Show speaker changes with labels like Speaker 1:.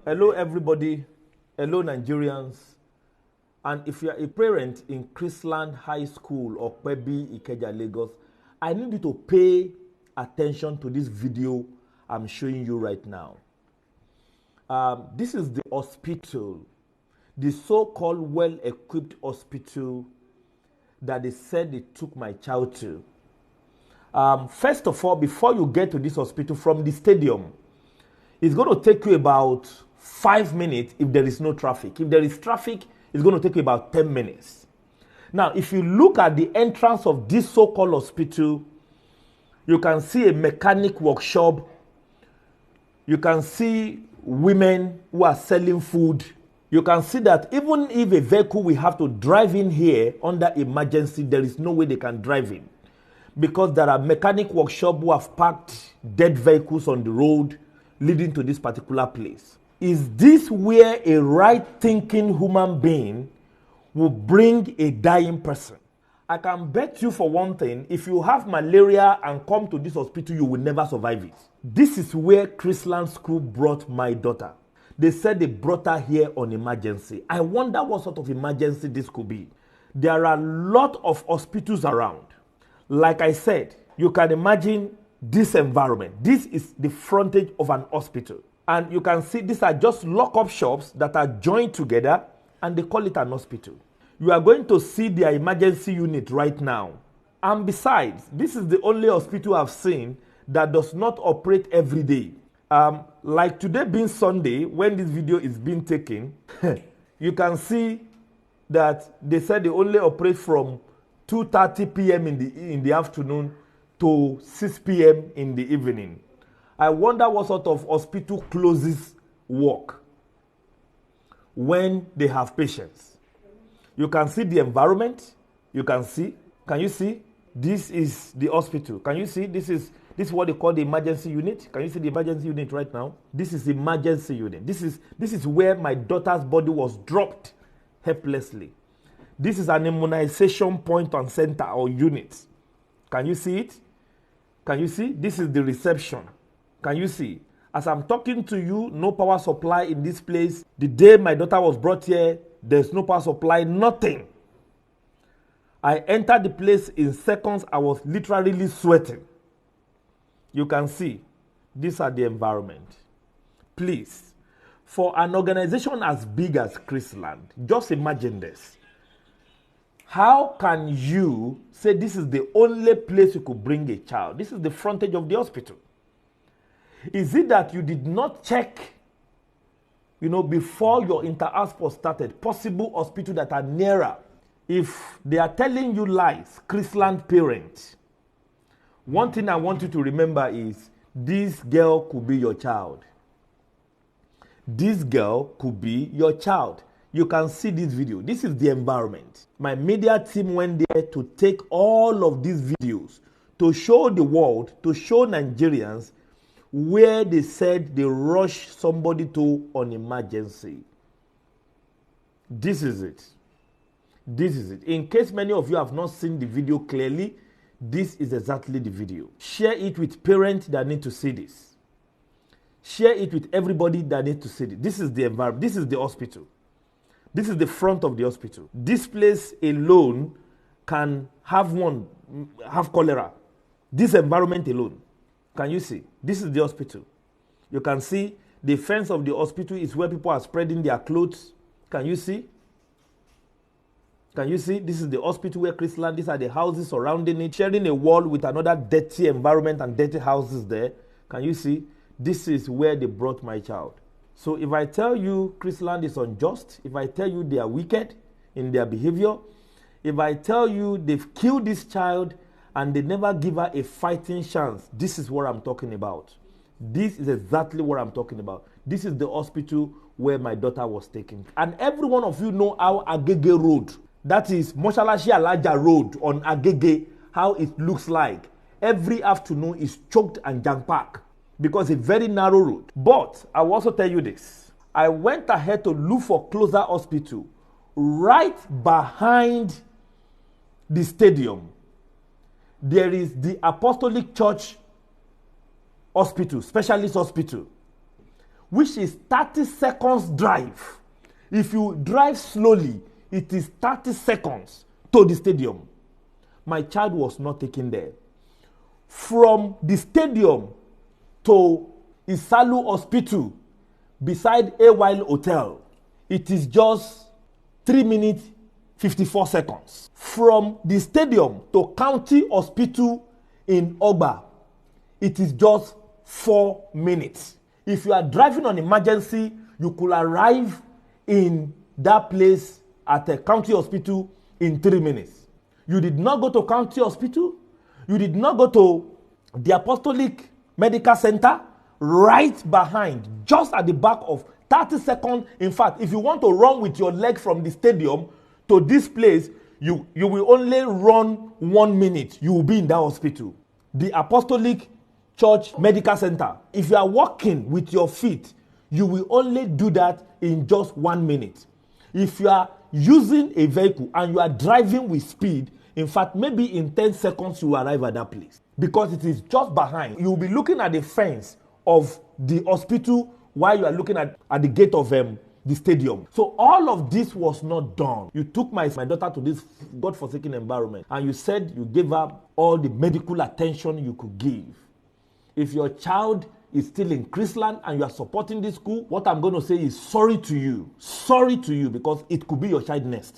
Speaker 1: Hello, everybody. Hello, Nigerians. And if you are a parent in Chrisland High School or Pebi, Ikeja, Lagos, I need you to pay attention to this video I'm showing you right now. This is the hospital, the so-called well-equipped hospital that they said they took my child to. First of all, before you get to this hospital from the stadium, it's going to take you about 5 minutes if there is no traffic. If there is traffic, it's going to take you about 10 minutes. Now, if you look at the entrance of this so-called hospital, you can see a mechanic workshop. You can see women who are selling food. You can see that even if a vehicle will have to drive in here under emergency, there is no way they can drive in, because there are mechanic workshops who have parked dead vehicles on the road leading to this particular place. Is this where a right-thinking human being will bring a dying person? I can bet you for one thing, if you have malaria and come to this hospital, you will never survive it. This is where Chrisland School brought my daughter. They said they brought her here on emergency. I wonder what sort of emergency this could be. There are a lot of hospitals around. Like I said, you can imagine this environment. This is the frontage of an hospital. And you can see these are just lock-up shops that are joined together and they call it an hospital. You are going to see their emergency unit right now. And besides, this is the only hospital I've seen that does not operate every day. Like today being Sunday, when this video is being taken, you can see that they said they only operate from 2:30 p.m. in the afternoon to 6 p.m. in the evening. I wonder what sort of hospital closes work when they have patients. You can see the environment. You can see. Can you see? This is the hospital. Can you see? This is what they call the emergency unit. Can you see the emergency unit right now? This is the emergency unit. This is where my daughter's body was dropped helplessly. This is an immunization point and center or unit. Can you see it? Can you see? This is the reception. Can you see? As I'm talking to you, no power supply in this place. The day my daughter was brought here, there's no power supply, nothing. I entered the place in seconds. I was literally sweating. You can see, these are the environment. Please, for an organization as big as Chrisland, just imagine this. How can you say this is the only place you could bring a child? This is the frontage of the hospital. Is it that you did not check, before your inter-hospital started, possible hospitals that are nearer? If they are telling you lies, Chrisland parents, one thing I want you to remember is this girl could be your child. This girl could be your child. You can see this video. This is the environment. My media team went there to take all of these videos to show the world, to show Nigerians where they said they rushed somebody to on emergency. This is it. This is it. In case many of you have not seen the video clearly, this is exactly the video. Share it with parents that need to see this. Share it with everybody that needs to see it. This is the environment. This is the hospital. This is the front of the hospital. This place alone can have cholera. This environment alone. Can you see? This is the hospital. You can see the fence of the hospital is where people are spreading their clothes. Can you see? Can you see? This is the hospital where Chrisland, these are the houses surrounding it, sharing a wall with another dirty environment and dirty houses there. Can you see? This is where they brought my child. So if I tell you Chrisland is unjust, if I tell you they are wicked in their behavior, if I tell you they've killed this child and they never give her a fighting chance, this is what I'm talking about. This is exactly what I'm talking about. This is the hospital where my daughter was taken. And every one of you know how Agege Road, that is Moshalashi Alaja Road on Agege, how it looks like. Every afternoon is choked and jam-packed because it's a very narrow road. But I will also tell you this. I went ahead to look for closer hospital right behind the stadium. There is the Apostolic Church Hospital, Specialist Hospital, which is 30 seconds drive. If you drive slowly, it is 30 seconds to the stadium. My child was not taken there. From the stadium to Isalu Hospital beside A While Hotel, it is just 3 minutes 54 seconds. From the stadium to County Hospital in Ogba, it is just 4 minutes. If you are driving on emergency, you could arrive in that place at a county hospital in 3 minutes. You did not go to county hospital. You did not go to the Apostolic Medical Center, right behind, just at the back of 30 seconds. In fact, if you want to run with your leg from the stadium to this place, you will only run 1 minute. You will be in that hospital. The Apostolic Church Medical Center, if you are walking with your feet, you will only do that in just 1 minute. If you are using a vehicle and you are driving with speed, in fact, maybe in 10 seconds you will arrive at that place because it is just behind. You will be looking at the fence of the hospital while you are looking at the gate of the stadium. So all of this was not done. You took my daughter to this God-forsaken environment and you said you gave her all the medical attention you could give. If your child is still in Chrisland and you are supporting this school, what I'm going to say is sorry to you. Sorry to you, because it could be your child next.